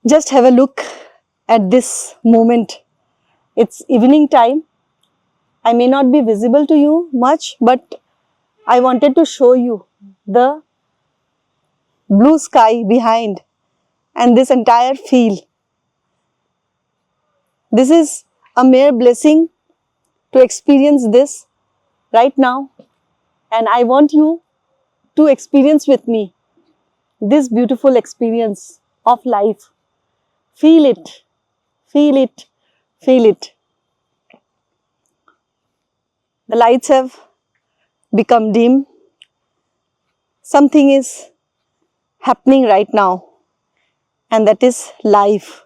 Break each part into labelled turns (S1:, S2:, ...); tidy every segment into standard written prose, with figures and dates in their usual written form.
S1: Just have a look at this moment. It's evening time. I may not be visible to you much, but I wanted to show you the blue sky behind and this entire field. This is a mere blessing to experience this right now, and I want you to experience with me this beautiful experience of life. Feel it, feel it, feel it. The lights have become dim. Something is happening right now, and that is life.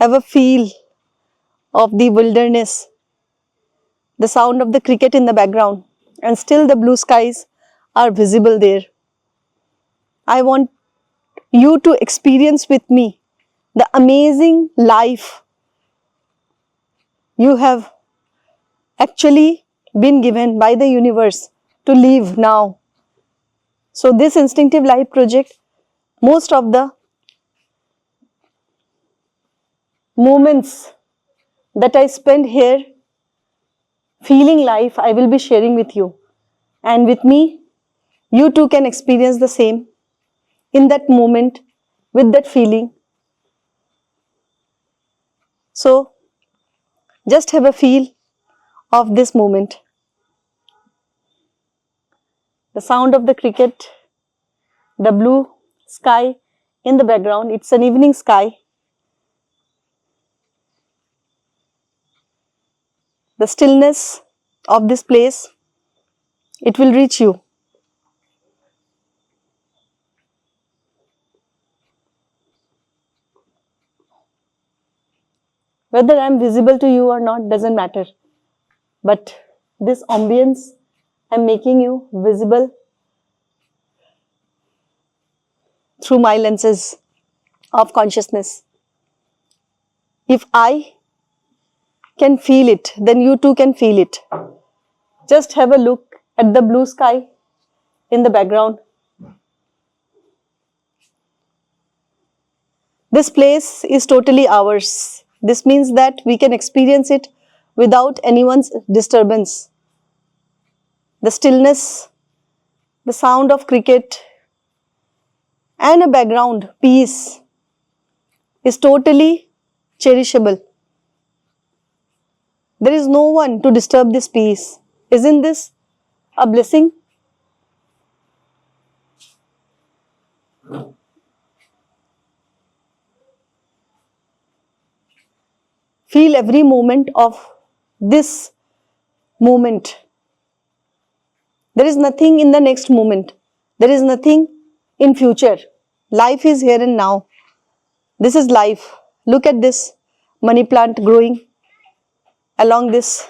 S1: Have a feel of the wilderness, the sound of the cricket in the background, and still the blue skies are visible there. I want you to experience with me the amazing life you have actually been given by the universe to live now. So this Instinctive Life project, most of the moments that I spend here feeling life, I will be sharing with you. And with me, you too can experience the same in that moment with that feeling. So just have a feel of this moment. The sound of the cricket, the blue sky in the background. It's an evening sky. The stillness of this place, it will reach you. Whether I am visible to you or not doesn't matter. But this ambience, I am making you visible through my lenses of consciousness. If I can feel it, then you too can feel it. Just have a look at the blue sky in the background. This place is totally ours. This means that we can experience it without anyone's disturbance. The stillness, the sound of cricket, and a background peace is totally cherishable. There is no one to disturb this peace. Isn't this a blessing? Feel every moment of this moment. There is nothing in the next moment. There is nothing in future. Life is here and now. This is life. Look at this money plant growing along this,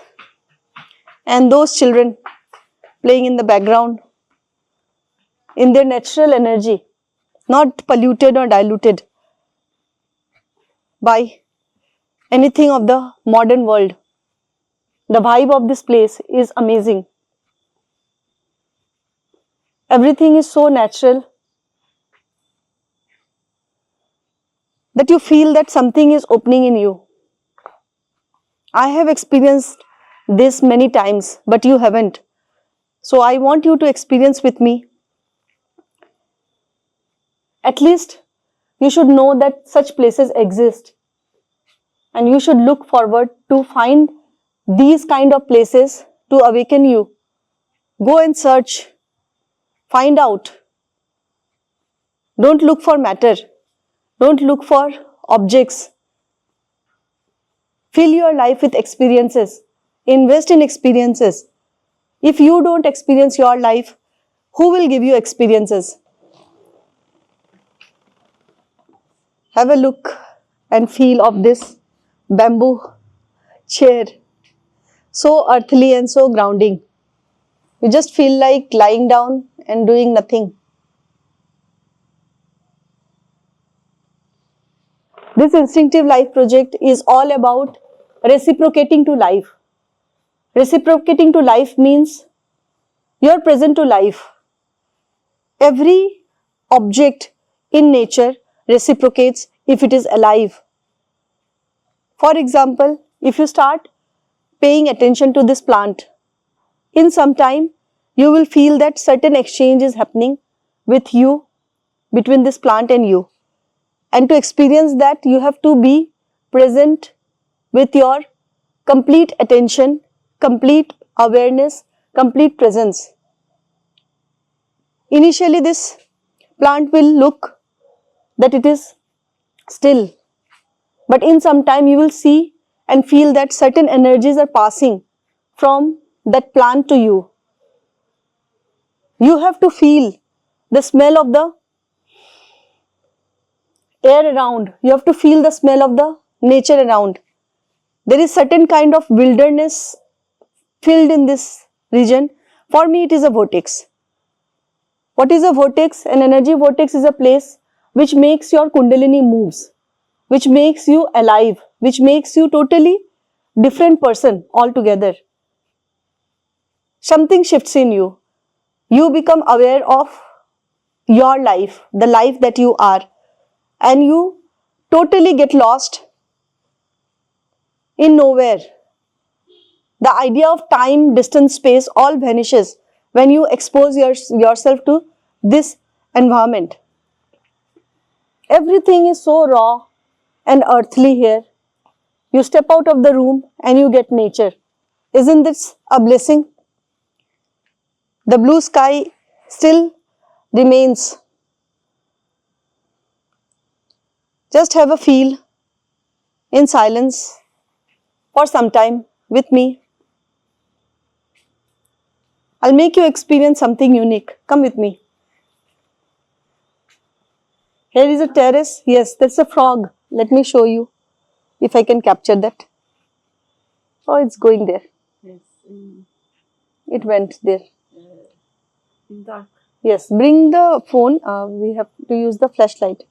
S1: and those children playing in the background in their natural energy, not polluted or diluted by anything of the modern world. The vibe of this place is amazing. Everything is so natural that you feel that something is opening in you. I have experienced this many times, but you haven't. So I want you to experience with me. At least you should know that such places exist. And you should look forward to find these kind of places to awaken you. Go and search. Find out. Don't look for matter. Don't look for objects. Fill your life with experiences. Invest in experiences. If you don't experience your life, who will give you experiences? Have a look and feel of this bamboo chair. So earthly and so grounding. You just feel like lying down and doing nothing. This Instinctive Life project is all about reciprocating to life. Reciprocating to life means you're present to life. Every object in nature reciprocates if it is alive. For example, if you start paying attention to this plant, in some time you will feel that certain exchange is happening with you, between this plant and you. And to experience that, you have to be present with your complete attention, complete awareness, complete presence. Initially, this plant will look that it is still, but in some time you will see and feel that certain energies are passing from that plant to you. You have to feel the smell of the air around. You have to feel the smell of the nature around. There is certain kind of wilderness filled in this region. For me, it is a vortex. What is a vortex? An energy vortex is a place which makes your kundalini moves, which makes you alive, which makes you totally different person altogether. Something shifts in you. You become aware of your life, the life that you are, and you totally get lost in nowhere. The idea of time, distance, space all vanishes when you expose yourself to this environment. Everything is so raw and earthly here. You step out of the room and you get nature. Isn't this a blessing? The blue sky still remains. Just have a feel in silence for some time with me. I'll make you experience something unique. Come with me. Here is a terrace. Yes, that's a frog. Let me show you if I can capture that. Oh, it's going there.
S2: Yes,
S1: It went there.
S2: in dark.
S1: Yes, bring the phone. We have to use the flashlight.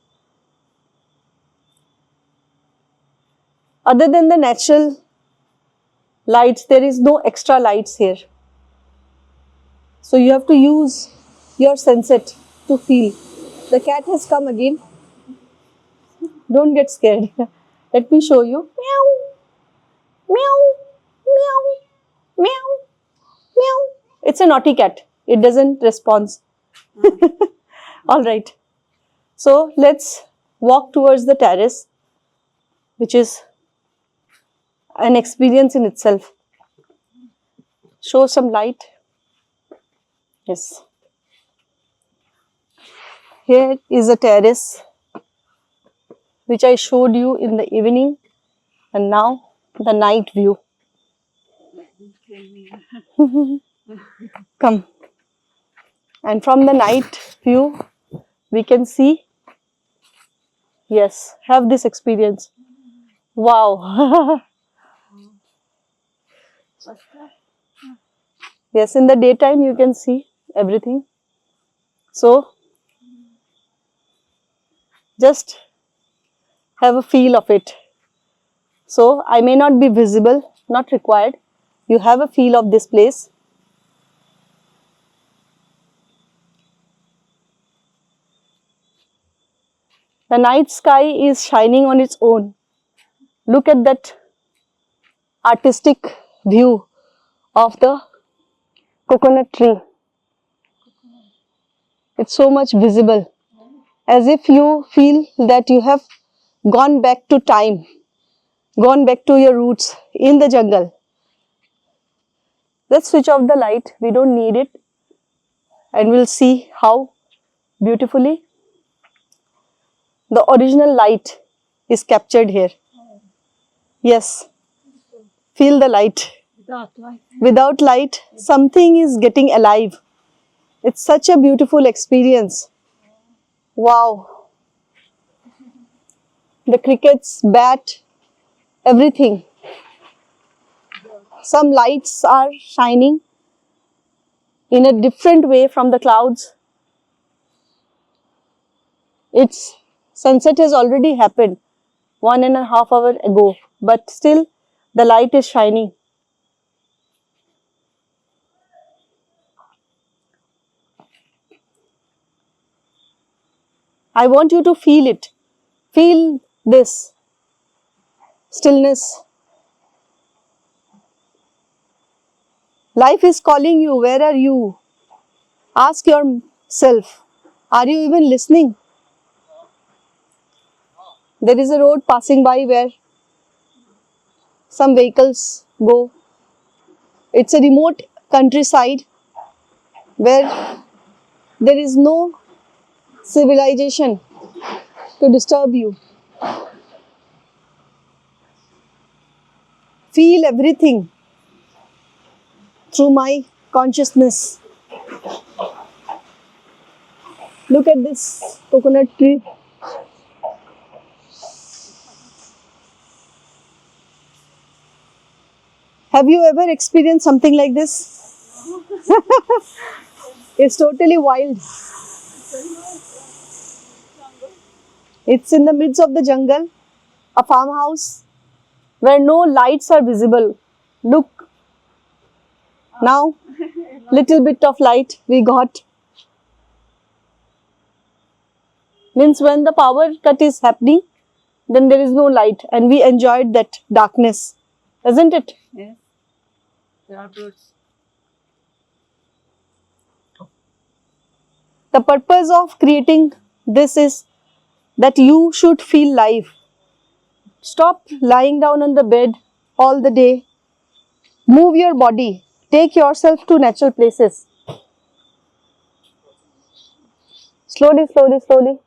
S1: Other than the natural lights, there is no extra lights here. So you have to use your senses to feel. The cat has come again. Don't get scared. Let me show you. Meow, meow, meow, meow, meow. It's a naughty cat. It doesn't respond. All right. So let's walk towards the terrace, which is an experience in itself. Show some light. Yes. Here is a terrace which I showed you in the evening, and now the night view. Come. And from the night view, we can see. Yes, have this experience. Wow. Yes, in the daytime you can see everything. So, just have a feel of it. So, I may not be visible, not required. You have a feel of this place. The night sky is shining on its own. Look at that artistic view of the coconut tree. It's so much visible, as if you feel that you have gone back to time, gone back to your roots in the jungle. Let's switch off the light, we don't need it, and we'll see how beautifully the original light is captured here. Yes, feel the light.
S2: Without light.
S1: Without light, something is getting alive. It's such a beautiful experience. Wow. The crickets, bat, everything. Some lights are shining in a different way from the clouds. Its sunset has already happened 1.5 hours ago, but still the light is shining. I want you to feel it. Feel this stillness. Life is calling you. Where are you? Ask yourself, are you even listening? There is a road passing by where some vehicles go. It's a remote countryside where there is no civilization to disturb you. Feel everything through my consciousness. Look at this coconut tree. Have you ever experienced something like this? It's totally wild. It's in the midst of the jungle, a farmhouse where no lights are visible. Look, now little bit of light we got. Means when the power cut is happening, then there is no light and we enjoyed that darkness, isn't it?
S2: Yes. There are birds.
S1: The purpose of creating this is that you should feel life. Stop lying down on the bed all the day. Move your body. Take yourself to natural places. Slowly, slowly, slowly.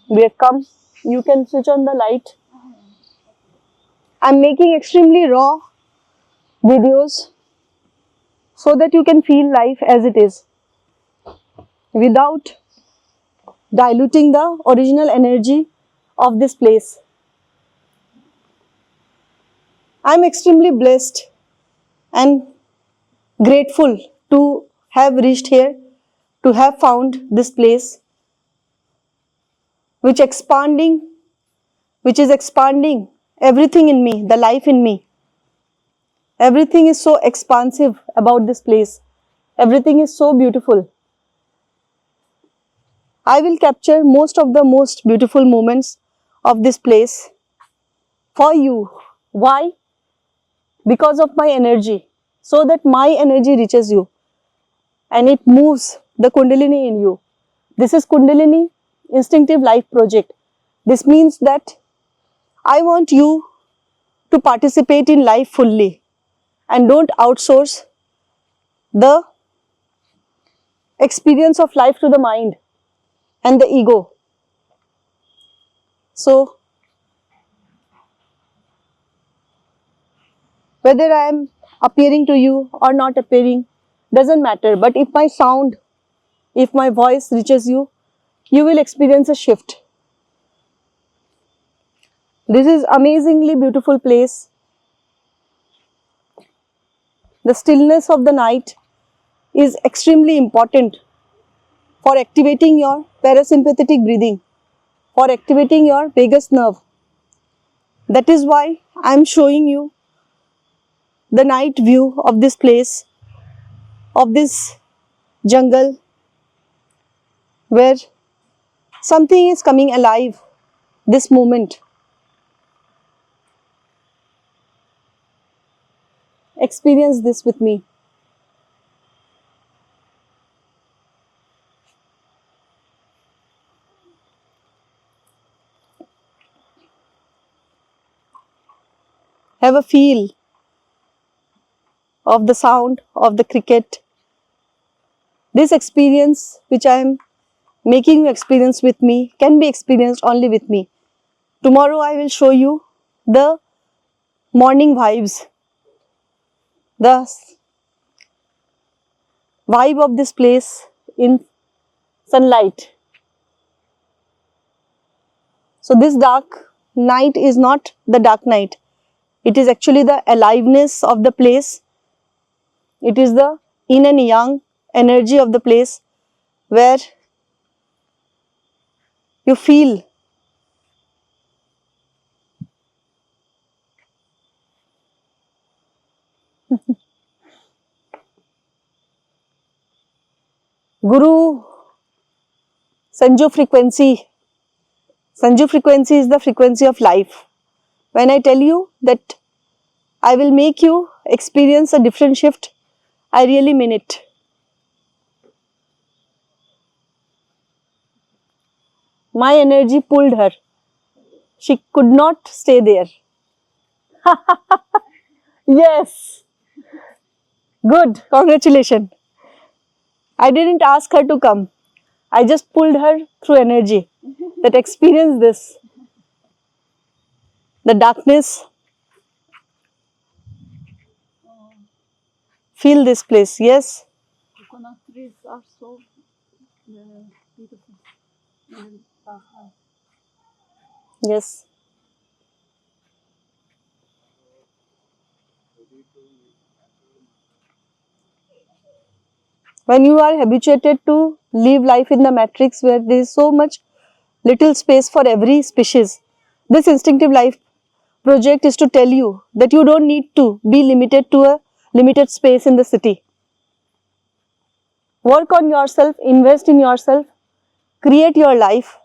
S1: We have come. You can switch on the light. I'm making extremely raw videos so that you can feel life as it is without diluting the original energy of this place. I'm extremely blessed and grateful to have reached here, to have found this place which is expanding everything in me, the life in me. Everything is so expansive about this place. Everything is so beautiful. I will capture most of the most beautiful moments of this place for you. Why? Because of my energy. So that my energy reaches you and it moves the Kundalini in you. This is Kundalini Instinctive Life Project. This means that I want you to participate in life fully and don't outsource the experience of life to the mind and the ego. So, whether I am appearing to you or not appearing doesn't matter, but if my sound, if my voice reaches you, you will experience a shift. This is amazingly beautiful place. The stillness of the night is extremely important for activating your parasympathetic breathing, for activating your vagus nerve. That is why I am showing you the night view of this place, of this jungle, where something is coming alive this moment. Experience this with me. Have a feel of the sound of the cricket. This experience which I am making you experience with me can be experienced only with me. Tomorrow I will show you the morning vibes, the vibe of this place in sunlight. So this dark night is not the dark night. It is actually the aliveness of the place. It is the yin and yang energy of the place where you feel Guru Sanju frequency Sanju frequency is the frequency of life. When I tell you that I will make you experience a different shift, I really mean it. My energy pulled her. She could not stay there. Yes. Good. Congratulations. I didn't ask her to come. I just pulled her through energy. That experience this. The darkness. Feel this place. Yes.
S2: Coconut trees are so beautiful. And,
S1: Yes. When you are habituated to live life in the matrix where there is so much little space for every species, this instinctive life project is to tell you that you don't need to be limited to a limited space in the city. Work on yourself, invest in yourself, create your life.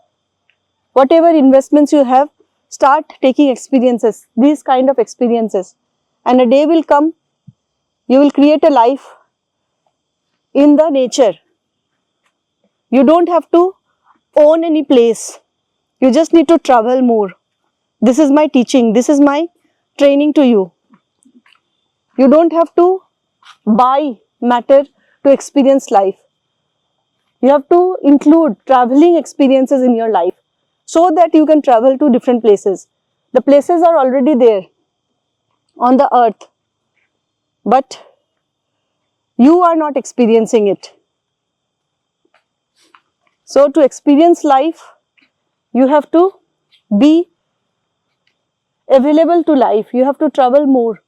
S1: Whatever investments you have, start taking experiences, these kind of experiences. And a day will come, you will create a life in the nature. You don't have to own any place. You just need to travel more. This is my teaching. This is my training to you. You don't have to buy matter to experience life. You have to include traveling experiences in your life so that you can travel to different places. The places are already there on the earth, but you are not experiencing it. So to experience life, you have to be available to life. You have to travel more.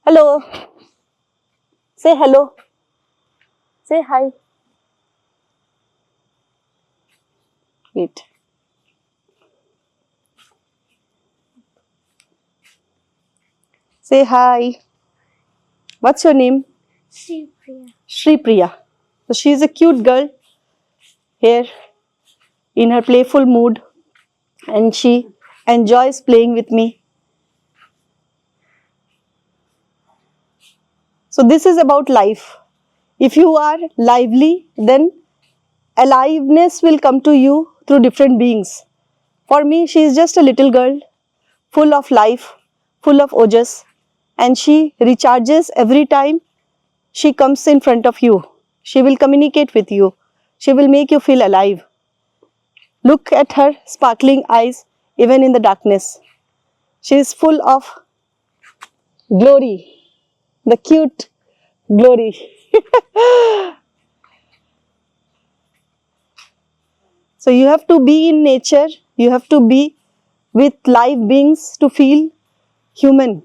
S1: Hello. Say hello. Say hi. Wait. Say hi. What's your name?
S3: Shri Priya.
S1: Shri Priya. So she is a cute girl here in her playful mood, and she enjoys playing with me. So this is about life. If you are lively, then aliveness will come to you through different beings. For me, she is just a little girl, full of life, full of ojas, and she recharges every time she comes in front of you. She will communicate with you. She will make you feel alive. Look at her sparkling eyes, even in the darkness. She is full of glory, the cute glory. So you have to be in nature, you have to be with live beings to feel human.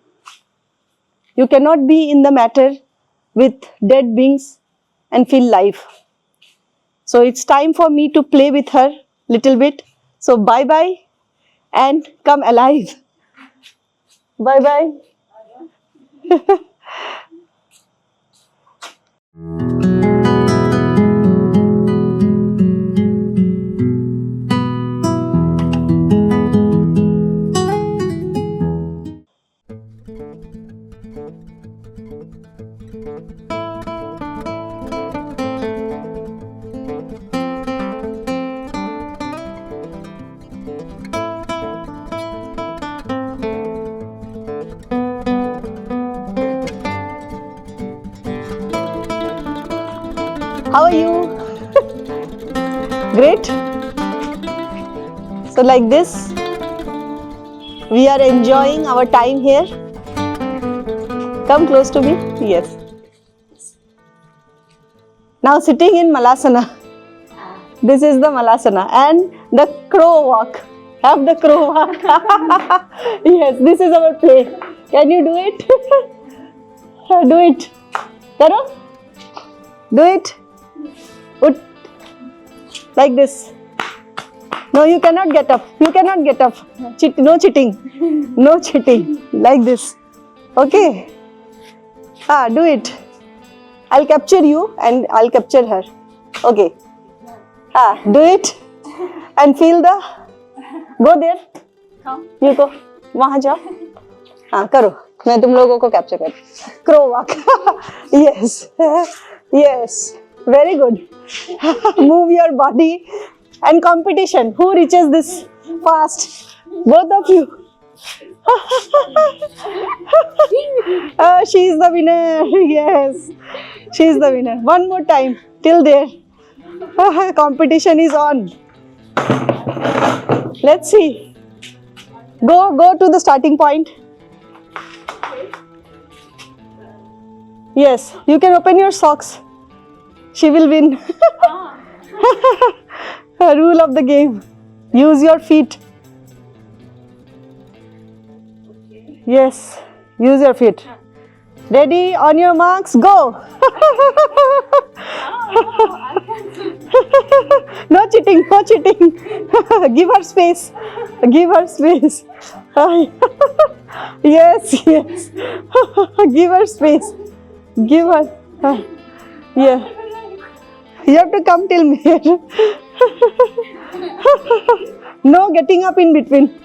S1: You cannot be in the matter with dead beings and feel life. So it's time for me to play with her little bit. So bye bye and come alive. Bye bye. How are you? Great. So like this, we are enjoying our time here. Come close to me. Yes. Now sitting in Malasana. This is the Malasana and the crow walk. Have the crow walk. Yes, this is our play. Can you do it? Do it. Karo? Do it. Put like this. No, you cannot get up. You cannot get up. No cheating. No cheating. Like this. Okay. Do it. I'll capture you and I'll capture her. Okay. Do it. and feel the. Go there.
S2: Come.
S1: You go. वहाँ जाओ. हाँ करो. मैं तुम लोगों को capture कर. Crow walk. Yes. Yes. Very good. Move your body. And competition. Who reaches this fast? Both of you. She is the winner. Yes. She is the winner. One more time. Till there. Competition is on. Let's see. Go to the starting point. Yes, you can open your socks. She will win. Rule of the game. Use your feet. Yes, use your feet. Ready, on your marks, go. No cheating, no cheating. Give her space. Give her space. Yes, yes. Give her space. Give her. Yeah. You have to come till me. No getting up in between.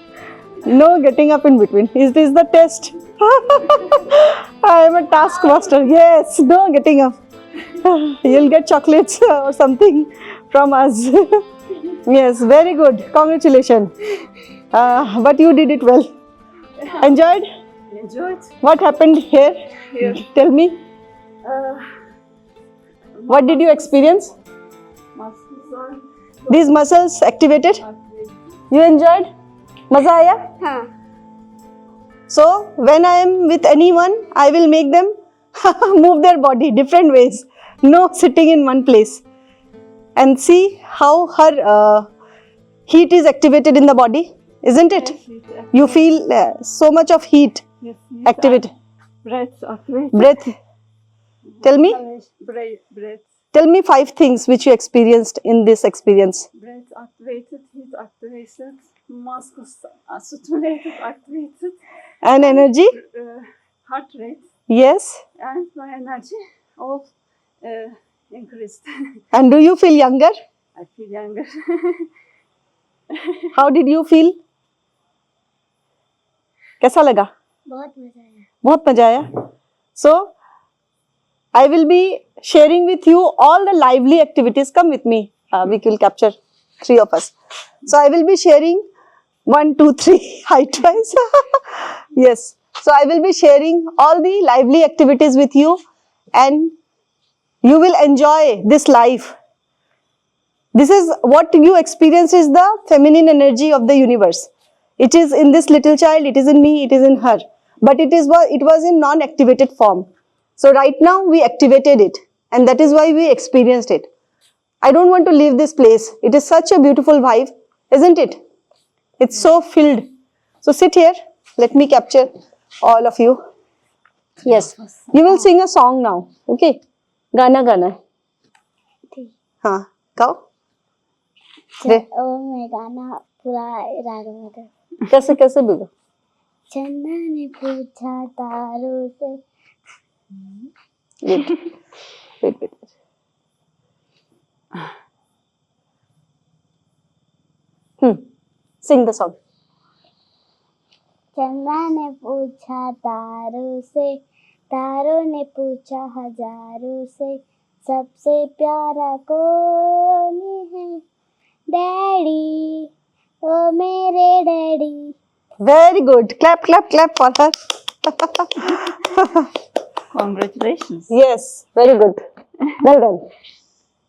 S1: No getting up in between. Is this the test? I am a taskmaster. Yes, no getting up. You'll get chocolates or something from us. Yes, very good. Congratulations. But you did it well. Enjoyed?
S2: Enjoyed.
S1: What happened here?
S2: Here.
S1: Tell me. What did you experience?
S2: Muscles are
S1: These muscles activated?
S2: active.
S1: You enjoyed? मजा आया?
S2: हाँ.
S1: So when I am with anyone, I will make them move their body different ways. No sitting in one place. And see how her heat is activated in the body, isn't it? You feel so much of heat
S2: Yes,
S1: activated.
S2: Breath activated.
S1: Breath. Tell me.
S2: Breath.
S1: Tell me 5 things which you experienced in this experience.
S2: Breath activated. Heat activated. Muscles stimulated. Activated.
S1: And energy?
S2: Heart rate
S1: Yes.
S2: and my energy all increased.
S1: And do you feel younger?
S2: I feel younger.
S1: How did you feel? कैसा लगा?
S3: बहुत मजा आया.
S1: बहुत मजा आया. So, I will be sharing with you all the lively activities. Come with me. We will capture 3 of us. So, I will be sharing 1, 2, 3 height wise. Yes. So, I will be sharing all the lively activities with you and you will enjoy this life. This is what you experience is the feminine energy of the universe. It is in this little child, it is in me, it is in her. But it was in non-activated form. So right now we activated it and that is why we experienced it. I don't want to leave this place. It is such a beautiful vibe, isn't it? It's so filled. So sit here. Let me capture all of you. Yes. You will sing a song now. Okay. Gana gana.
S3: ठीक.
S1: हाँ. गाओ.
S3: और मैं गाना पूरा राग में था.
S1: कैसे कैसे बोलो.
S3: चंदा ने पूछा तारों से.
S1: Wait. Sing the song.
S3: चंदा ने पूछा तारों से. तारों ने पूछा हजारों से. सबसे प्यारा कौन है? डैडी, ओ मेरे daddy.
S1: Very good. Clap for her.
S2: Congratulations.
S1: Yes, very good. Well done.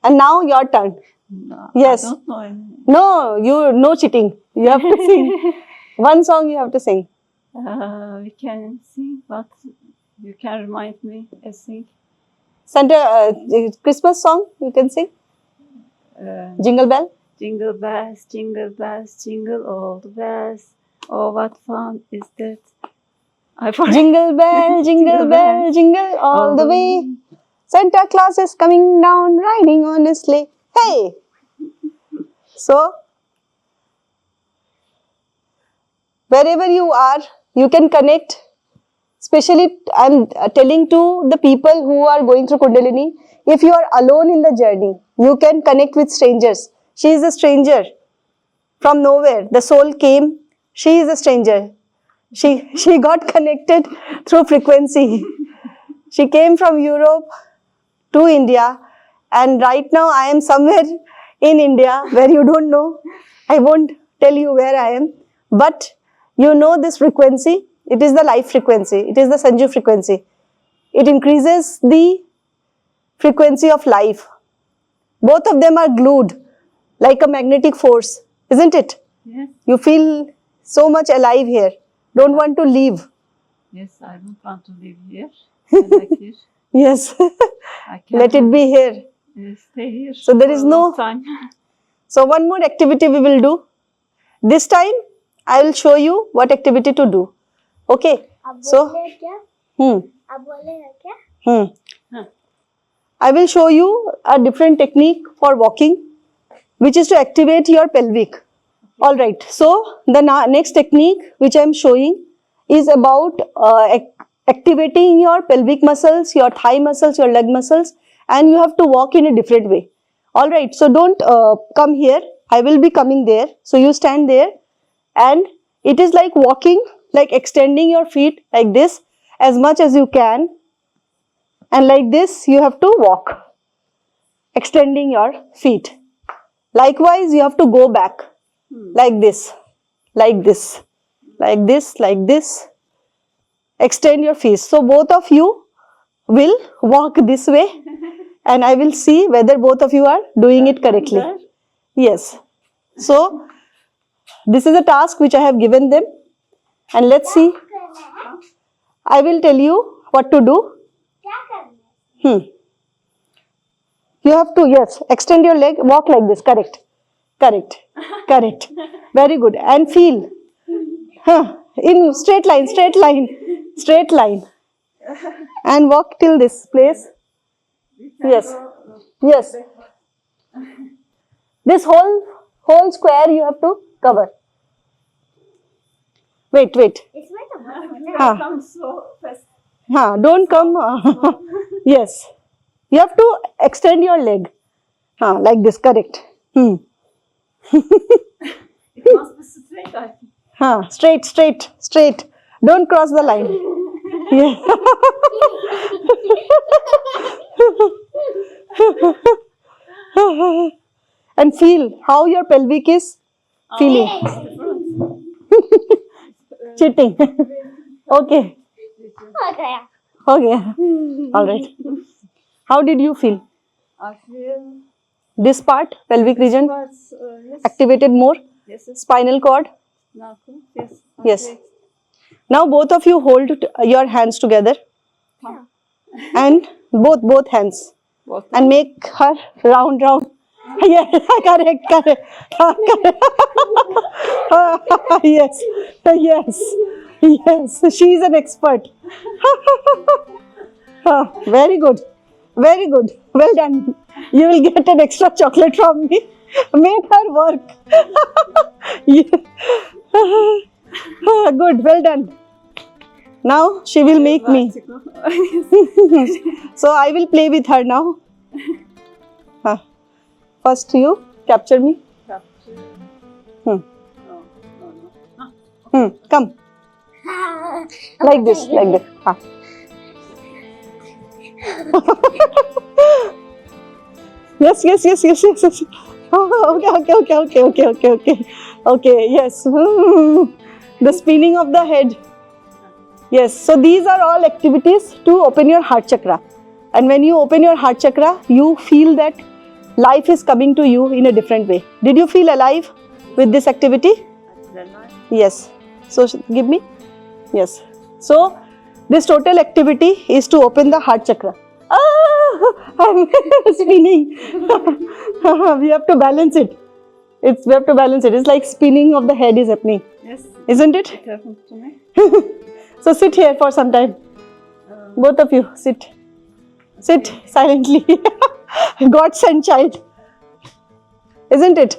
S1: And now your turn.
S2: No,
S1: Yes.
S2: I don't know any.
S1: No cheating. You have to sing. One song you have to sing.
S2: We can sing, but you can remind me a sing.
S1: Santa Christmas song you can sing. Jingle bell.
S2: Jingle bells, jingle all the bells. Oh, what fun is that? I forgot.
S1: Jingle bell, jingle all the way. Santa Claus is coming down riding on a sleigh. Hey! So, wherever you are, you can connect. Especially, I'm telling to the people who are going through Kundalini, if you are alone in the journey, you can connect with strangers. She is a stranger. from nowhere. The soul came. She is a stranger. She got connected through frequency. She came from Europe to India, and right now I am somewhere in India where you don't know. I won't tell you where I am, but you know this frequency. It is the life frequency. It is the Sanju frequency. It increases the frequency of life. Both of them are glued like a magnetic force, isn't it?
S2: Yes.
S1: You feel so much alive here. Don't want to leave.
S2: Yes, I don't want to live here. I like here.
S1: Yes.
S2: I can
S1: Let it be here.
S2: stay here.
S1: So there
S2: for
S1: is
S2: a long
S1: no-
S2: time.
S1: So one more activity we will do. This time I will show you what activity to do. Okay.
S3: अब
S1: So,
S3: बोले क्या
S1: hmm.
S3: अब बोलेगा क्या
S1: Hmm.
S2: Huh.
S1: I will show you a different technique for walking, which is to activate your pelvic. All right. So the next technique which I am showing is about activating your pelvic muscles, your thigh muscles, your leg muscles, and you have to walk in a different way. All right. So don't come here. I will be coming there. So you stand there, and it is like walking, like extending your feet like this as much as you can. And like this, you have to walk, extending your feet. Likewise, you have to go back like this, like this, like this, like this. Extend your feet. So both of you will walk this way, and I will see whether both of you are doing it correctly.
S2: There.
S1: Yes. So this is a task which I have given them, and let's see. I will tell you what to do.
S3: क्या करना है
S1: You have to, yes, extend your leg, walk like this. Correct. Correct. Correct. Very good. And feel. In straight line, straight line, straight line. And walk till this place. Yes. Yes. This whole square you have to cover. Wait.
S3: इसमें तो बहुत मजा
S1: हाँ.
S2: Come so fast.
S1: Don't come. Yes. You have to extend your leg. Like this. Correct.
S2: It must be straight, I think.
S1: Straight. Don't cross the line. Yeah. And feel how your pelvic is feeling. Cheating. Okay.
S3: हो गया
S1: Okay. All right. How did you feel?
S2: I feel
S1: This part, pelvic region,
S2: quite, yes.
S1: activated more.
S2: Yes.
S1: Spinal cord.
S2: Now, yes.
S1: Yes.
S2: Okay.
S1: Now both of you hold your hands together, and both hands,
S2: What?
S1: and make her round. Yeah, correct. Yes. She is an expert. Very good. Well done. You will get an extra chocolate from me. Make her work. Yeah. Good. Well done. Now she will make me. So I will play with her now. First you capture me.
S2: No.
S1: Come. Like this. Yes. Okay. Yes. The spinning of the head. Yes. So these are all activities to open your heart chakra. And when you open your heart chakra, you feel that life is coming to you in a different way. Did you feel alive with this activity? Yes. So give me. Yes. So this total activity is to open the heart chakra. I'm spinning. We have to balance it. We have to balance it. It's like spinning of the head is happening,
S2: Yes.
S1: isn't it?
S2: It happened to me.
S1: So sit here for some time. Both of you sit. Sit silently. God sent child, isn't it?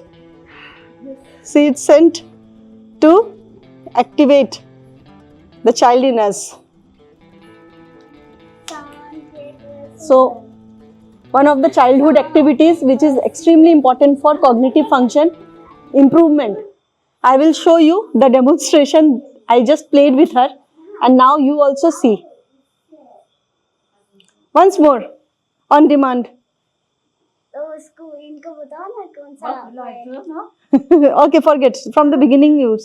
S1: See, it's sent to activate the child in us. So, one of the childhood activities which is extremely important for cognitive function improvement I will show you the demonstration I just played with her, and now you also see. Once more, on demand.
S3: तो उसको इनको बताओ ना कौन सा
S2: What will I
S3: है।
S2: do now?
S1: Okay, forget. From the beginning, you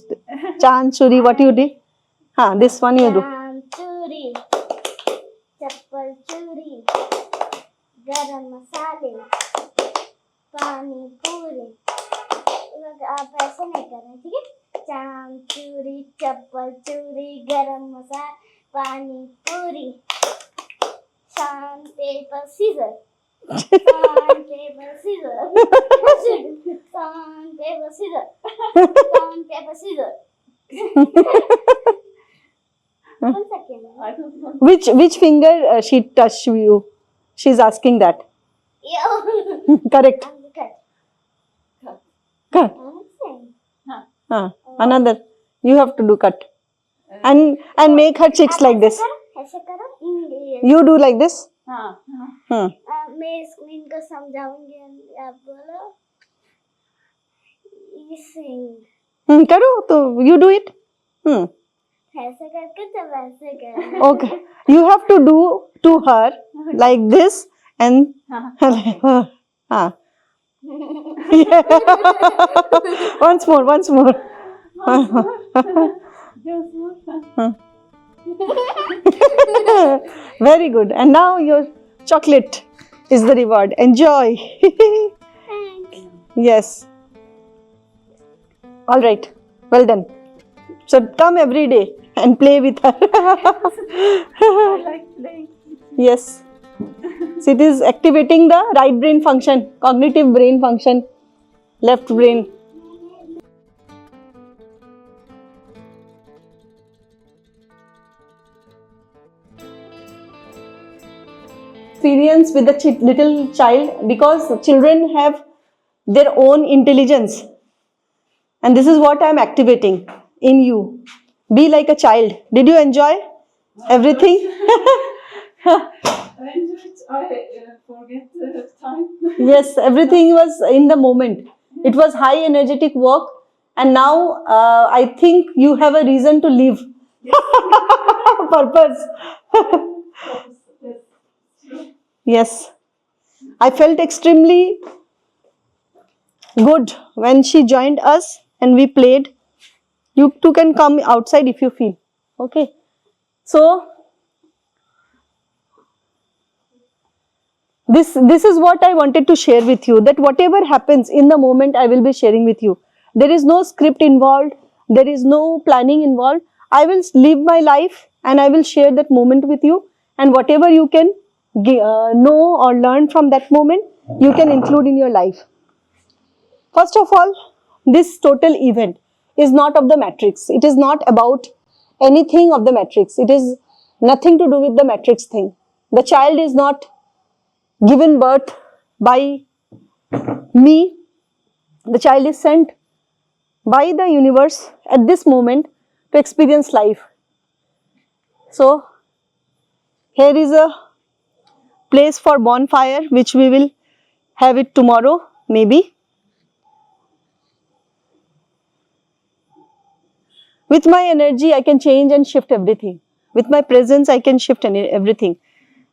S1: Chand, Churi, what you did? This one you do.
S3: चांद चूरी चप्पल चूरी गरम मसाले पानी पूरी। आप ऐसे नहीं करना, ठीक है? चांद चूरी चप्पल चूरी गरम मसाला पानी पूरी। Sand, paper, scissor. Sand, paper, scissor. Sand, paper, scissor. Sand, paper, scissor. One second.
S2: I don't know.
S1: Which finger she touched you? She's asking that.
S3: Yo.
S1: Correct.
S3: I'm the cut.
S1: Cut.
S3: I'm saying.
S1: Another. You have to do cut. And make her cheeks like this.
S3: ऐसे करो English.
S1: You do like this.
S2: हाँ,
S1: Hmm.
S3: मैं इनको समझाऊंगी, आप बोलो
S1: करो तो you do it.
S3: ऐसे करके तो वैसे कर।
S1: Okay. You have to do to her like this and once more.
S2: Just one.
S1: Very good. And now your chocolate is the reward. Enjoy.
S3: Thanks.
S1: Yes. All right. Well done. So come every day and play with her.
S2: I like playing.
S1: Yes. So it is activating the right brain function, cognitive brain function, left brain. Experience with the little child, because children have their own intelligence, and this is what I am activating in you. Be like a child. Did you enjoy everything?
S2: I enjoyed. I forget the time.
S1: Yes, everything was in the moment. It was high energetic work, and now I think you have a reason to live. Purpose. Yes. I felt extremely good when she joined us and we played. You too can come outside if you feel. Okay. So, this is what I wanted to share with you, that whatever happens in the moment I will be sharing with you. There is no script involved. There is no planning involved. I will live my life and I will share that moment with you, and whatever you can know or learn from that moment, you can include in your life. First of all, this total event is not of the matrix. It is not about anything of the matrix. It is nothing to do with the matrix thing. The child is not given birth by me. The child is sent by the universe at this moment to experience life. So, here is a place for bonfire, which we will have it tomorrow, maybe. With my energy, I can change and shift everything. With my presence, I can shift everything.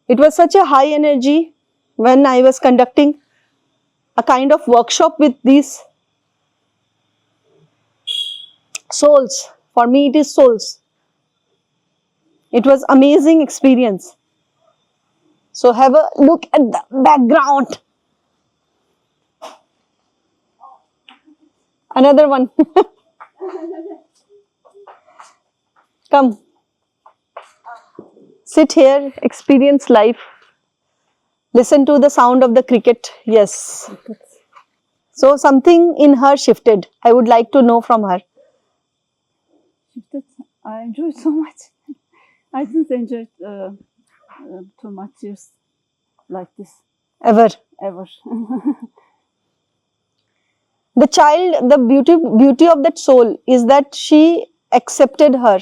S1: It was such a high energy when I was conducting a kind of workshop with these souls. For me, it is souls. It was amazing experience. So have a look at the background. Another one. Come. Sit here, experience life. Listen to the sound of the cricket. Yes. So something in her shifted. I would like to know from her.
S2: I enjoyed so much. I didn't enjoy too much years like this
S1: Ever.
S2: ever.
S1: The child, the beauty of that soul is that she accepted her.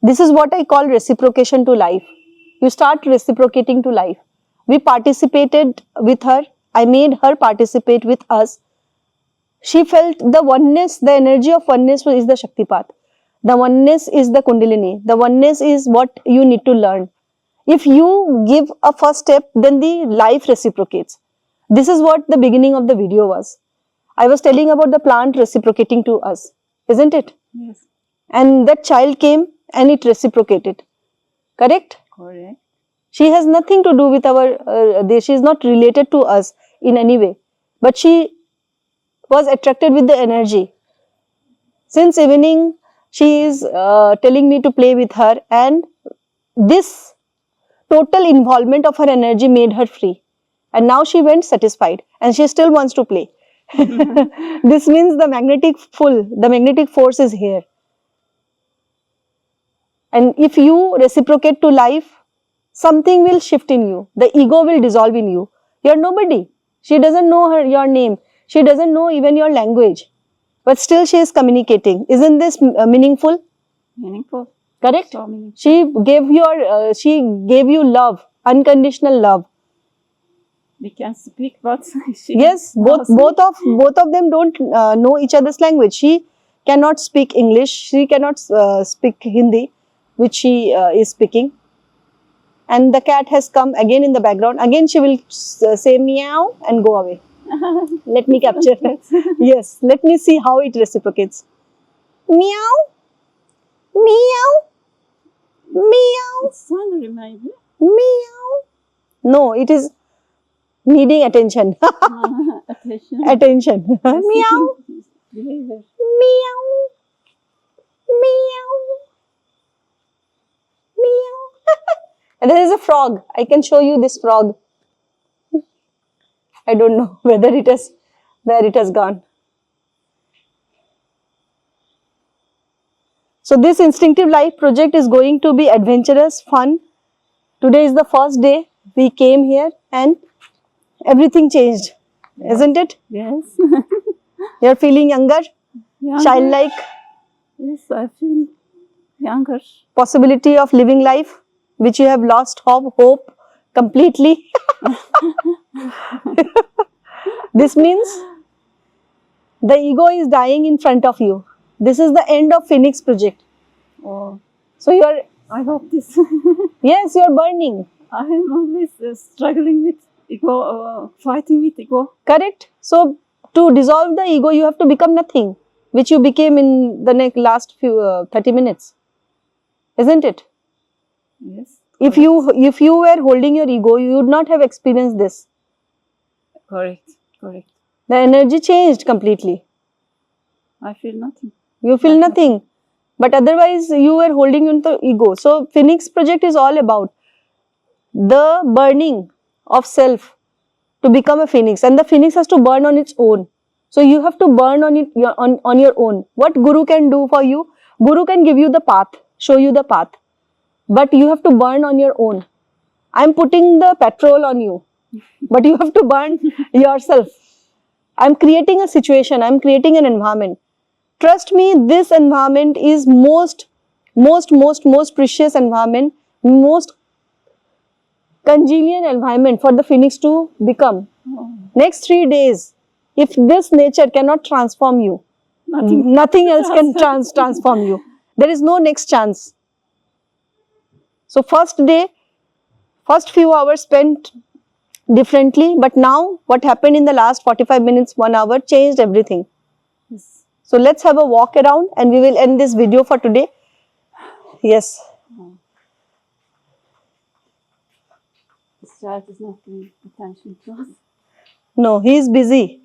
S1: This is what I call reciprocation to life. You start reciprocating to life. We participated with her. I made her participate with us. She felt the oneness, the energy of oneness is the Shaktipat. The oneness is the Kundalini. The oneness is what you need to learn. If you give a first step, then the life reciprocates. This is what the beginning of the video was. I was telling about the plant reciprocating to us, isn't it?
S2: Yes.
S1: And that child came and it reciprocated. Correct?
S2: Correct.
S1: She has nothing to do with our, she is not related to us in any way. But she was attracted with the energy. Since evening, she is telling me to play with her, and this total involvement of her energy made her free. And now she went satisfied and she still wants to play. This means the magnetic pull, the magnetic force is here. And if you reciprocate to life, something will shift in you. The ego will dissolve in you. You are nobody. She doesn't know your name. She doesn't know even your language. But still she is communicating. Isn't this meaningful?
S2: Meaningful.
S1: Correct?
S2: So meaningful.
S1: She gave you love, unconditional love.
S2: We can speak, but she
S1: Yes, both of them don't know each other's language. She cannot speak English. She cannot speak Hindi, which she is speaking. And the cat has come again in the background. Again, she will say meow and go away. Let me capture her. Yes, let me see how it reciprocates. Meow, meow, meow,
S2: It's fun, maybe.
S1: meow. No, it is needing attention.
S2: Attention.
S1: Attention. Meow,
S2: Behavior.
S1: meow, meow, meow. And there is a frog. I can show you this frog. I don't know where it has gone. So this Instinctive Life project is going to be adventurous, fun. Today is the first day we came here and everything changed, isn't it?
S2: Yes.
S1: You're feeling younger,
S2: Younger.
S1: childlike,
S2: Yes, I feel younger.
S1: possibility of living life, which you have lost hope completely. This means the ego is dying in front of you. This is the end of Phoenix project.
S2: Oh,
S1: So you're,
S2: I hope this.
S1: yes, you're burning.
S2: I am always struggling with ego, fighting with ego.
S1: Correct? So to dissolve the ego, you have to become nothing, which you became in the last few 30 minutes. Isn't it?
S2: Yes.
S1: If you were holding your ego, you would not have experienced this.
S2: Correct. Correct.
S1: The energy changed completely.
S2: I feel nothing.
S1: You feel nothing. But otherwise, you were holding into ego. So, Phoenix project is all about the burning of self to become a phoenix. And the phoenix has to burn on its own. So, you have to burn on it on your own. What Guru can do for you? Guru can give you the path, show you the path. But you have to burn on your own. I am putting the petrol on you. But you have to burn yourself. I am creating a situation. I am creating an environment. Trust me, this environment is most precious environment, most congenial environment for the phoenix to become.
S2: Oh,
S1: Next 3 days, if this nature cannot transform you, nothing else can transform you. There is no next chance. So first day, first few hours spent differently, but now what happened in the last 45 minutes, 1 hour changed everything.
S2: yes.
S1: So let's have a walk around and we will end this video for today. Yes.
S2: This child is not paying attention to us.
S1: No, he is busy.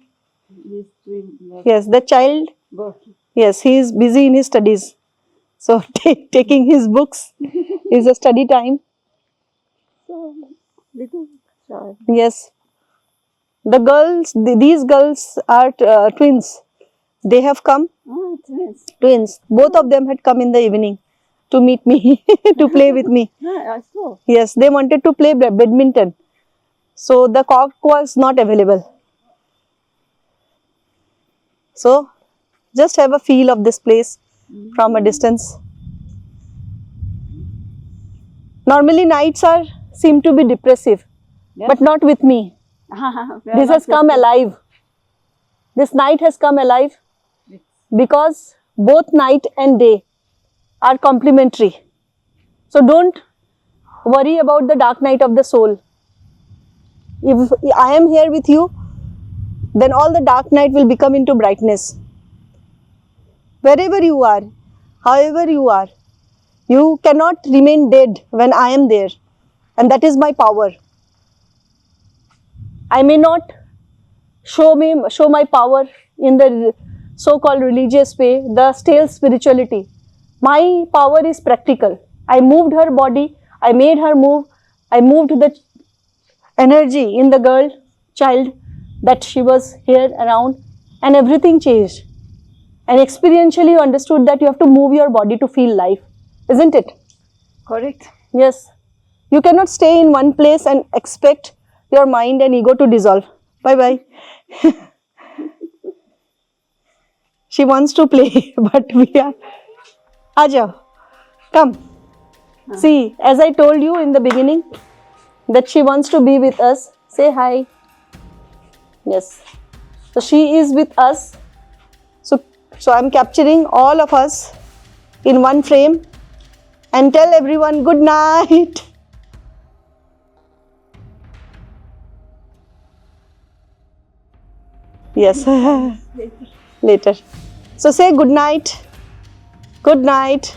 S2: He's doing like
S1: Yes, the child,
S2: working.
S1: yes, he is busy in his studies. So taking his books is a study time.
S2: So little child.
S1: Yes. The girls, these girls are twins. They have come,
S2: Oh, twins.
S1: twins. Both of them had come in the evening to meet me, to play with me.
S2: Yeah, I saw.
S1: Yes, they wanted to play badminton. So the court was not available. So just have a feel of this place from a distance. Normally nights seem to be depressive,
S2: Yes.
S1: but not with me.
S2: We are
S1: This
S2: not
S1: has come
S2: yet-
S1: alive. This night has come alive because both night and day are complementary. So don't worry about the dark night of the soul. If I am here with you, then all the dark night will become into brightness. Wherever you are, however you are, you cannot remain dead when I am there. And that is my power. I may not show my power in the so-called religious way, the stale spirituality. My power is practical. I moved her body, I made her move, I moved the energy in the child that she was here around, and everything changed. And experientially you understood that you have to move your body to feel life, isn't it?
S2: Correct.
S1: Yes. You cannot stay in one place and expect your mind and ego to dissolve. Bye bye. She wants to play, but we are. Aja, come. See, as I told you in the beginning, that she wants to be with us. Say hi. Yes. So she is with us. So I'm capturing all of us in one frame and tell everyone good night. Yes. Later. So say good night. Good night.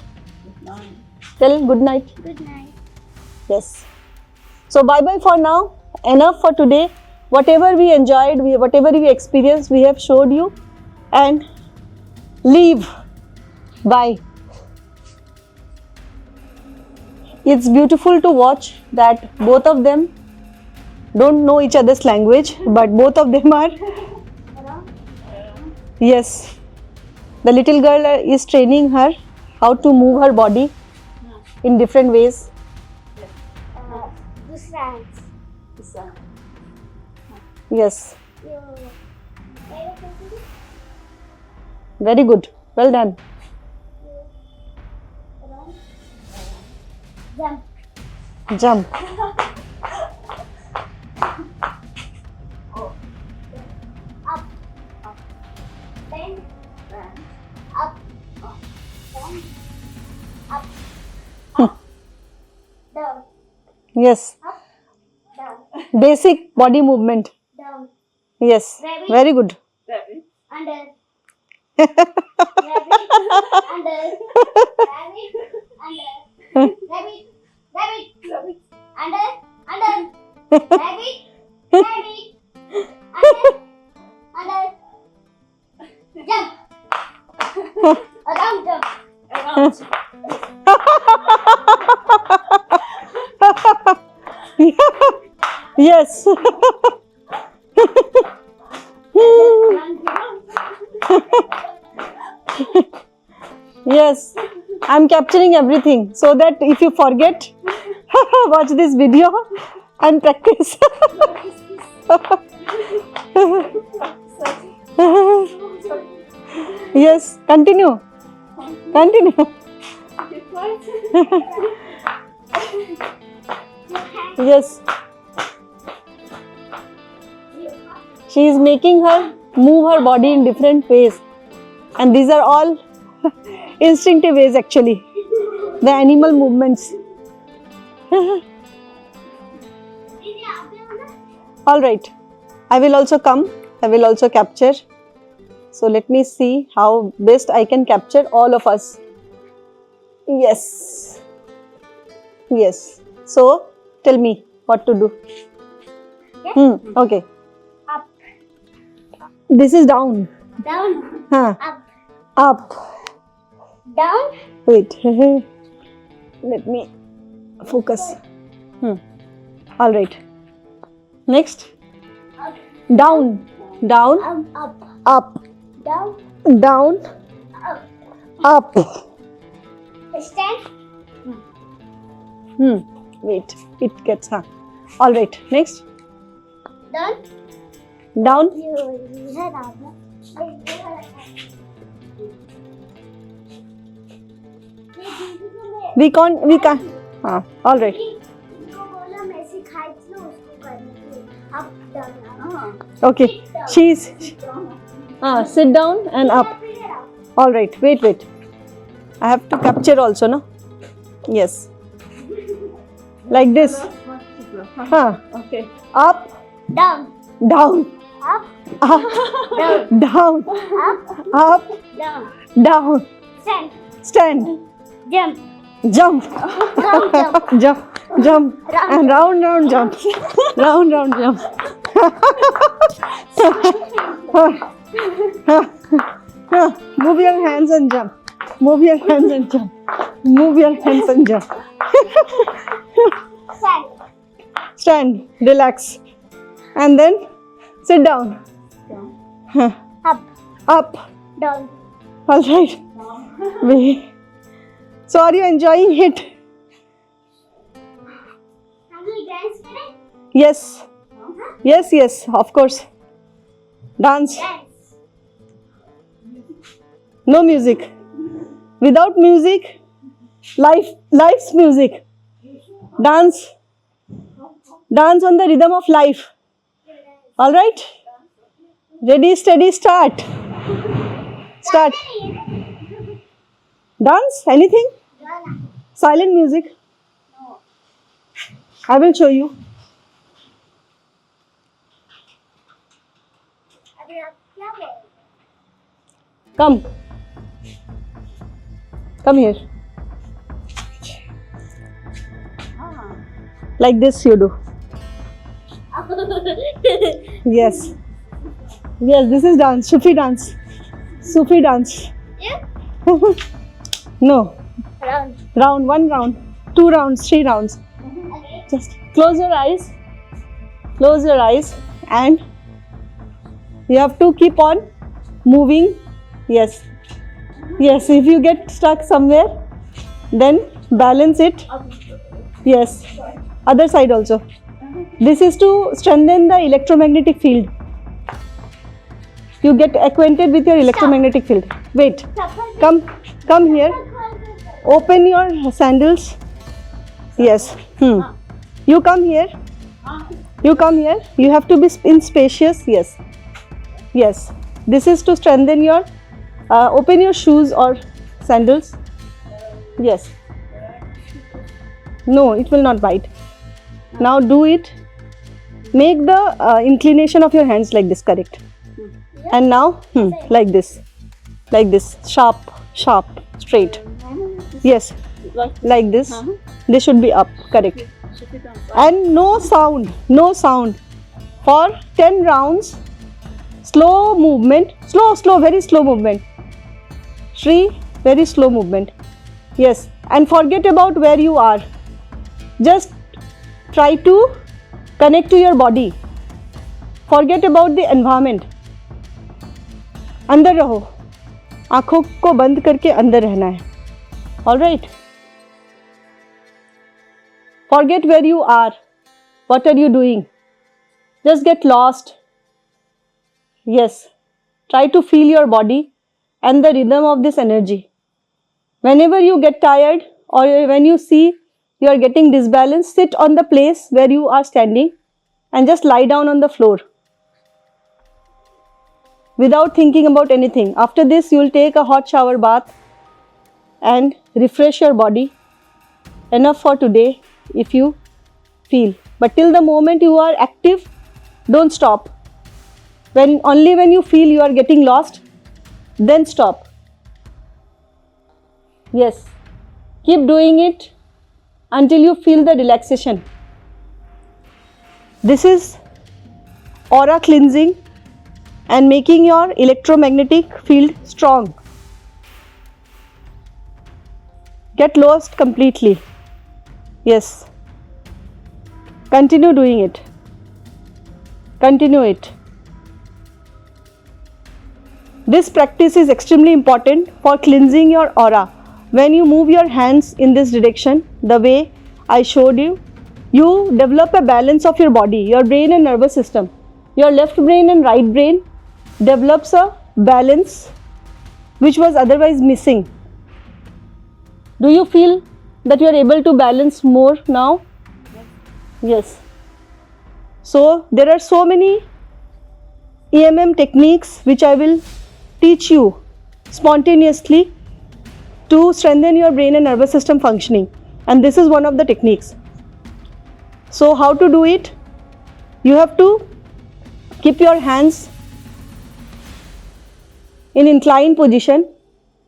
S1: Tell good night.
S3: Good night.
S1: Yes. So bye bye for now. Enough for today. Whatever we enjoyed, whatever we experienced, we have showed you. And leave. Bye. It's beautiful to watch that both of them don't know each other's language, but both of them are. Yes. The little girl is training her how to move her body in different ways.
S3: This hands.
S1: Yes.
S3: You.
S1: Very good. Well done.
S3: Jump.
S1: Jump.
S3: Up. Then. Up. Then. Up. Up. Down.
S1: Yes.
S3: Up. Down.
S1: Basic body movement.
S3: Down.
S1: Yes.
S3: Rabbit.
S1: Very good.
S3: Under. Rabbit. Under. Rabbit. Under. Rabbit. Rabbit. Rabbit. Under. Under. Rabbit. Rabbit. Under. Jump. Around jump.
S1: Yes. Yes. I'm capturing everything so that if you forget, watch this video and practice. Yes. Continue. Continue. Yes. She is making her move her body in different ways. And these are all instinctive ways actually. The animal movements. Alright. I will also come. I will also capture. So let me see how best I can capture all of us. Yes. Yes. So tell me what to do. Okay.
S3: Up.
S1: This is down.
S3: Down.
S1: Huh.
S3: Up.
S1: Up.
S3: Down.
S1: Wait. Let me focus. All right. Next.
S3: Up.
S1: Down. Down.
S3: Up.
S1: Up.
S3: Down.
S1: Down.
S3: Up.
S1: Up.
S3: Stand.
S1: Wait. It gets. All right. Next.
S3: Down.
S1: Down.
S3: You head up.
S1: We can't. All right.
S3: बोला मैं सिखाई थी उसको करने के लिए. Up down.
S1: Okay. She's. Sit down and up. All right, wait. I have to capture also, no? Yes. Like this.
S2: Okay.
S1: Up,
S3: Down.
S1: down,
S3: Up.
S1: up,
S3: Down.
S1: down,
S3: Up.
S1: up,
S3: Down.
S1: down.
S3: Stand.
S1: Stand,
S3: Jump.
S1: jump,
S3: Round. Jump.
S1: jump, and round jump. Round jump. Move your hands and jump. Move your hands and jump. Move your hands and jump.
S3: Stand.
S1: Stand, relax. And then sit down.
S2: Down.
S3: Up.
S1: Up.
S3: Down.
S1: All right. Wait. So are you enjoying it?
S3: Have we dance today?
S1: Yes. Yes, of course. Dance.
S3: Dance.
S1: No music. Without music, life's music. Dance. Dance on the rhythm of life. All right? Ready, steady, start. Start. Dance? Anything? Silent music. I will show you.
S3: अभी आप क्या बोल रहे
S1: Come. Come here. Like this you do. Yes. Yes, this is dance. Sufi dance. Sufi dance.
S3: Yeah.
S1: No.
S3: Round.
S1: Round, 1 round, 2 rounds, 3 rounds.
S3: Okay.
S1: Just close your eyes. Close your eyes and you have to keep on moving. Yes. Yes, if you get stuck somewhere, then balance it. Yes. Other side also. This is to strengthen the electromagnetic field. You get acquainted with your electromagnetic field. Wait. Come here. Open your sandals. Yes. You come here. You come here. You have to be in spacious. Yes. Yes. This is to strengthen your. Open your shoes or sandals. Yes. No, it will not bite. Now do it. Make the inclination of your hands like this, correct? And now, like this. Like this. Sharp, straight. Yes. Like this. This should be up, correct. And no sound. For 10 rounds, slow movement. Slow, very slow movement. Shri, very slow movement. Yes. And forget about where you are. Just try to connect to your body. Forget about the environment. अंदर रहो. आँखों को बंद करके अंदर रहना है. All right. Forget where you are. What are you doing? Just get lost. Yes. Try to feel your body and the rhythm of this energy. Whenever you get tired or when you see you are getting disbalanced, sit on the place where you are standing and just lie down on the floor without thinking about anything. After this, you will take a hot shower bath and refresh your body. Enough for today if you feel. But till the moment you are active, don't stop. Only when you feel you are getting lost, then stop. Yes. Keep doing it until you feel the relaxation. This is aura cleansing and making your electromagnetic field strong. Get lost completely. Yes. Continue doing it. Continue it. This practice is extremely important for cleansing your aura. When you move your hands in this direction, the way I showed you, you develop a balance of your body, your brain and nervous system. Your left brain and right brain develops a balance which was otherwise missing. Do you feel that you are able to balance more now? Yes. So there are so many EMM techniques which I will teach you spontaneously to strengthen your brain and nervous system functioning, and this is one of the techniques. So how to do it? You have to keep your hands in inclined position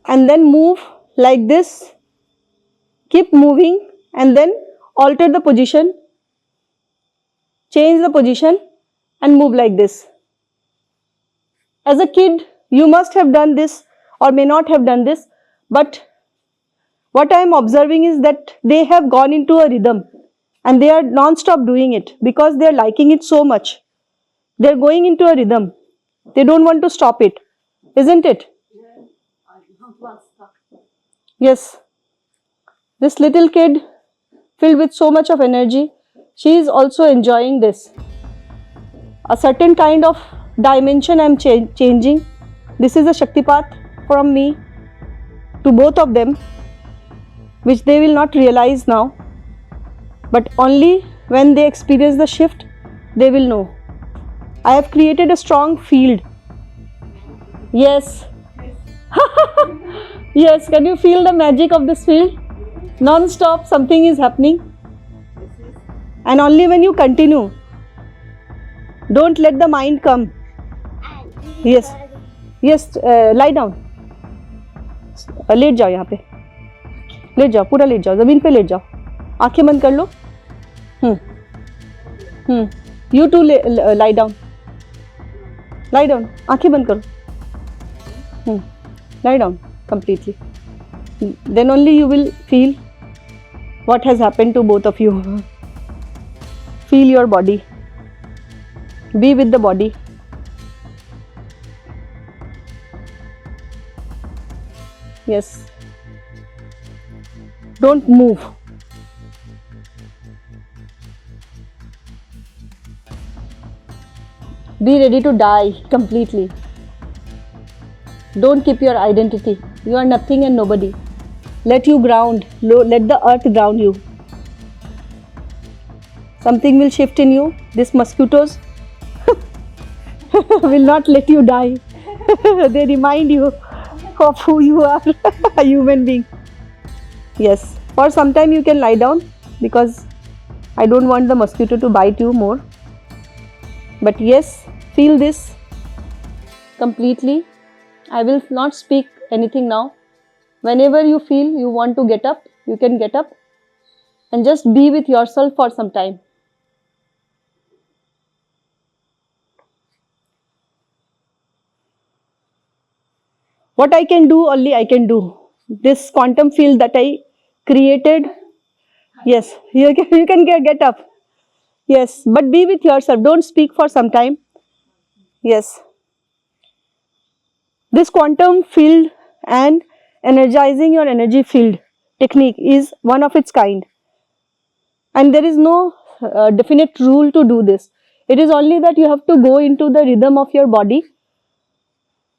S1: and then move like this. Keep moving and then alter the position, change the position and move like this. As a kid, you must have done this or may not have done this, but what I am observing is that they have gone into a rhythm and they are non-stop doing it because they are liking it so much. They are going into a rhythm. They don't want to stop it, isn't it? Yes. This little kid filled with so much of energy, she is also enjoying this. A certain kind of dimension I am changing. This is a Shaktipat from me to both of them, which they will not realize now, but only when they experience the shift, they will know. I have created a strong field. Yes. Yes, can you feel the magic of this field? Non-stop something is happening. And only when you continue. Don't let the mind come. Yes. Yes, lie down. लेट जाओ यहाँ पे. Late जाओ, पूरा late जाओ, ज़मीन पे late जाओ. आंखें बंद कर लो. You too lie down. Lie down. आंखें बंद करो. Lie down completely. Then only you will feel what has happened to both of you. Feel your body. Be with the body. Yes. Don't move. Be ready to die completely. Don't keep your identity. You are nothing and nobody. Let you ground. Let the earth ground you. Something will shift in you. These mosquitoes will not let you die. They remind you of who you are, a human being. Yes, for some time you can lie down because I don't want the mosquito to bite you more. But yes, feel this completely. I will not speak anything now. Whenever you feel you want to get up, you can get up and just be with yourself for some time. What I can do, only I can do. This quantum field that I created, yes, you can get up. Yes, but be with yourself. Don't speak for some time. Yes. This quantum field and energizing your energy field technique is one of its kind. And there is no definite rule to do this. It is only that you have to go into the rhythm of your body.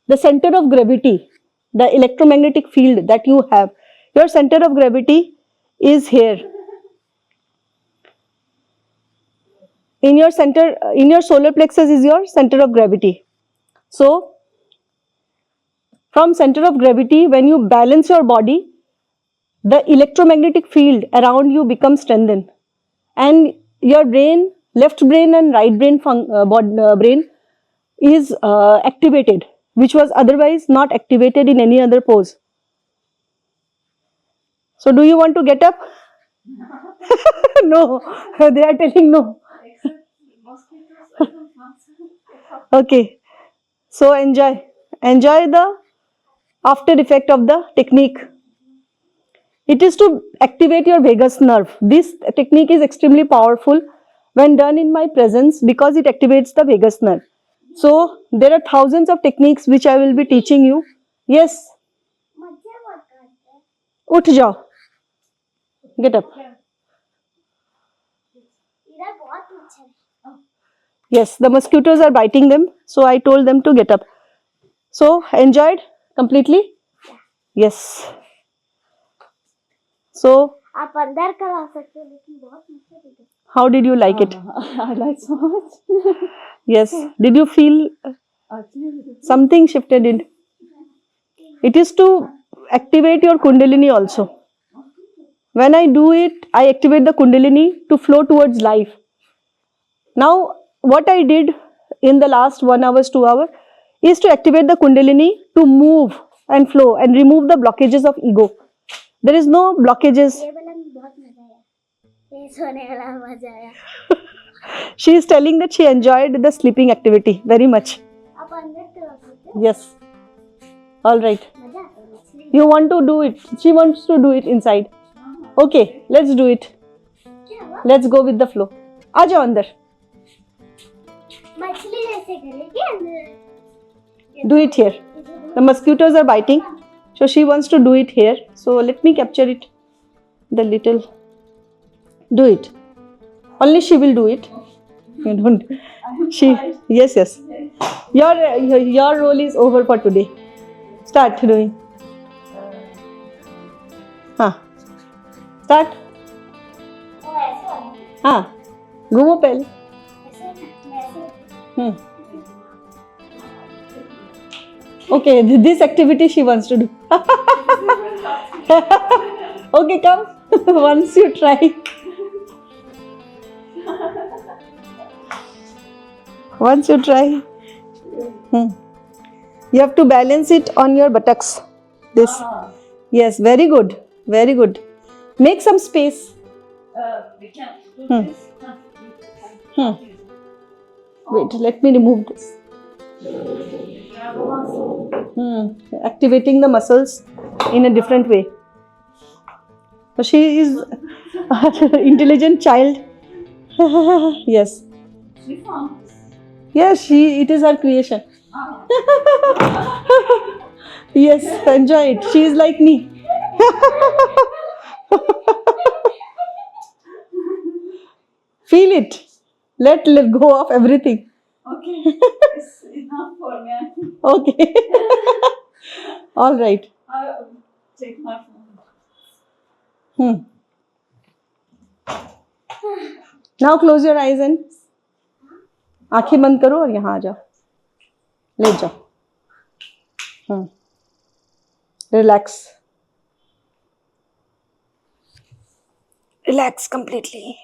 S1: The center of gravity, the electromagnetic field that you have, your center of gravity is here. In your center, in your solar plexus is your center of gravity. So, from center of gravity, when you balance your body, the electromagnetic field around you becomes strengthened. And your brain, left brain and right brain brain is activated, which was otherwise not activated in any other pose. So, do you want to get up? No, they are telling no. Okay, so enjoy the after effect of the technique. It is to activate your vagus nerve. This technique is extremely powerful when done in my presence because it activates the vagus nerve. So there are thousands of techniques which I will be teaching you. Yes. उठ जाओ. Get up. Yes, the mosquitoes are biting them, so I told them to get up. So, enjoyed completely? Yes. So,
S3: आप अंदर करा सकते हो लेकिन बहुत नीचे
S1: how did you like it?
S2: I like so much.
S1: Yes. Did you feel Something shifted in. It is to activate your Kundalini also. When I do it, I activate the Kundalini to flow towards life. Now, what I did in the last 1 hour, 2 hours is to activate the Kundalini to move and flow and remove the blockages of ego. There is no blockages.
S3: ये वाला में बहुत मजा आया, ये सोने वाला मजा आया।
S1: She is telling that she enjoyed the sleeping activity very much.
S3: आप अंदर करो सकते
S1: Yes. All right.
S3: मजा आता है मछली।
S1: You want to do it. She wants to do it inside. Okay, let's do it.
S3: क्या हुआ?
S1: Let's go with the flow. आ जाओ अंदर.
S3: मछली जैसे करेगी अंदर।
S1: Do it here. The mosquitoes are biting. So she wants to do it here. So let me capture it. The little. Do it. Only she will do it. You don't. She. Yes, yes. Your role is over for today. Start doing. हाँ. Start.
S3: ओ ऐसे वाला,
S1: हाँ. घूमो पहले.
S3: ऐसे ना, ऐसे।
S1: Okay, this activity she wants to do. Okay, come. Once you try. Once you try. You have to balance it on your buttocks. This. Yes, very good. Very good. Make some space.
S2: We can do
S1: Hmm.
S2: this.
S1: Wait, let me remove this. Activating the muscles in a different way. So she is an intelligent child. Yes.
S2: We found.
S1: Yes, it is her creation. Yes, enjoy it. She is like me. Feel it. Let go of everything.
S2: Okay, it's enough for me.
S1: Okay. All right.
S2: I'll take my phone.
S1: Now close your eyes and आंखें बंद करो और यहाँ आ जाओ. Late जाओ. Relax. Relax completely.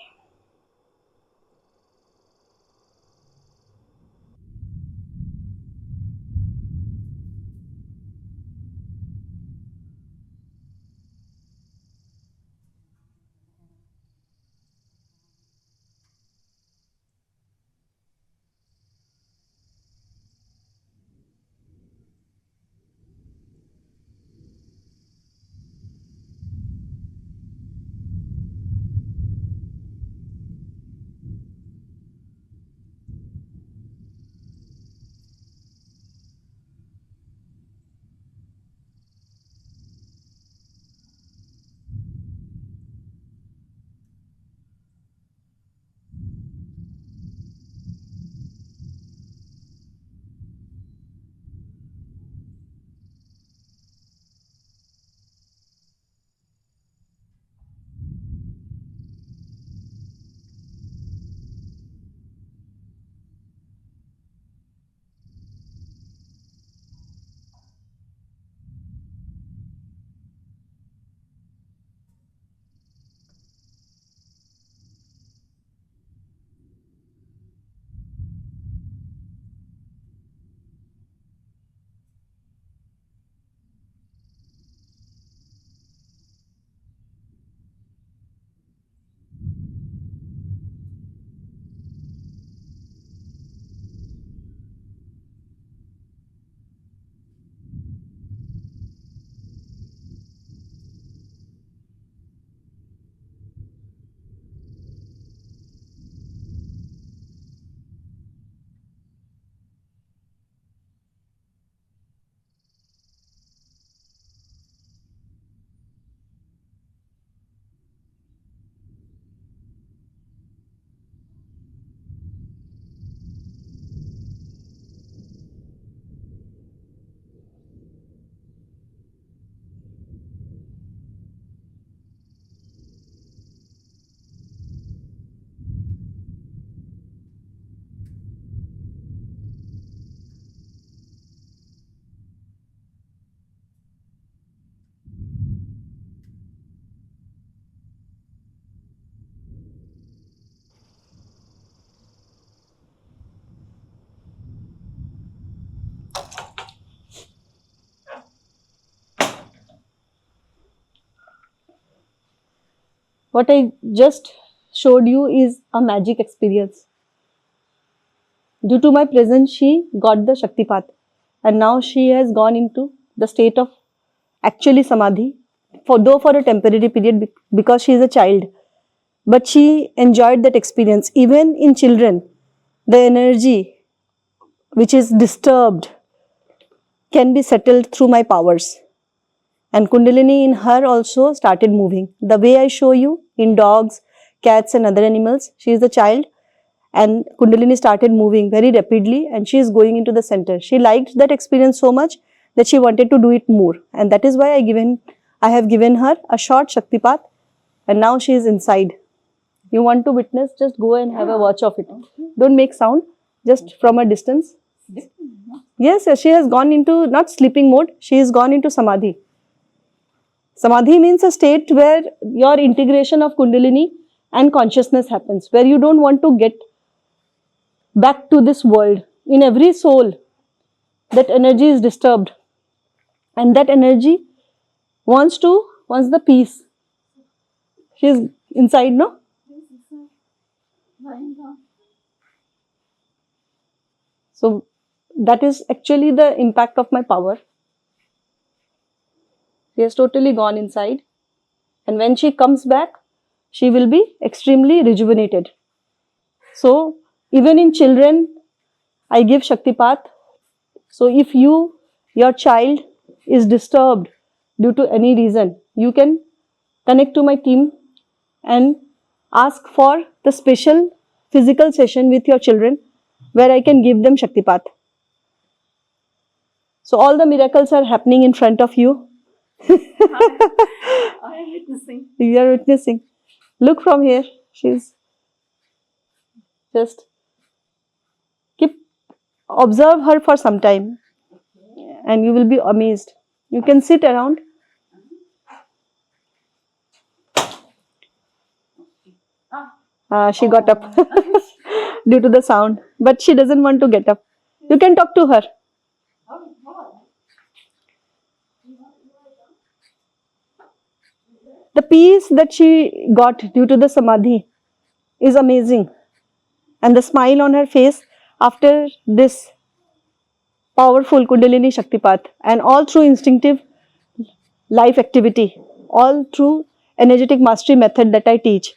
S1: What I just showed you is a magic experience. Due to my presence, she got the Shaktipat, and now she has gone into the state of actually Samadhi, though for a temporary period because she is a child. But she enjoyed that experience. Even in children, the energy which is disturbed can be settled through my powers. And Kundalini in her also started moving. The way I show you in dogs, cats and other animals, she is a child and Kundalini started moving very rapidly and she is going into the center. She liked that experience so much that she wanted to do it more. And that is why I have given her a short Shaktipat and now she is inside. You want to witness, just go and have a watch of it. Don't make sound, just from a distance. Yes, she has gone into not sleeping mode, she has gone into Samadhi. Samadhi means a state where your integration of Kundalini and consciousness happens, where you don't want to get back to this world. In every soul, that energy is disturbed and that energy wants the peace. She is inside, no? So that is actually the impact of my power. She has totally gone inside and when she comes back, she will be extremely rejuvenated. So even in children, I give Shaktipat. So if your child is disturbed due to any reason, you can connect to my team and ask for the special physical session with your children where I can give them Shaktipat. So all the miracles are happening in front of you.
S2: I am witnessing.
S1: You are witnessing. Look from here. She's just observe her for some time and you will be amazed. You can sit around. She got up due to the sound, but she doesn't want to get up. You can talk to her. The peace that she got due to the Samadhi is amazing. And the smile on her face after this powerful Kundalini Shaktipat and all through instinctive life activity, all through energetic mastery method that I teach.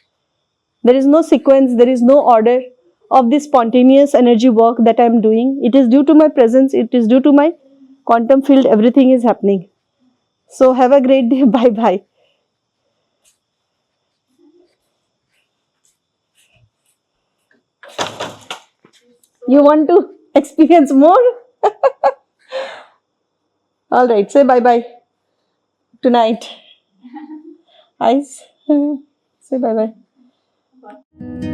S1: There is no sequence, there is no order of this spontaneous energy work that I am doing. It is due to my presence, it is due to my quantum field, everything is happening. So have a great day. Bye-bye. You want to experience more? All right, say bye-bye tonight. Eyes, say bye-bye.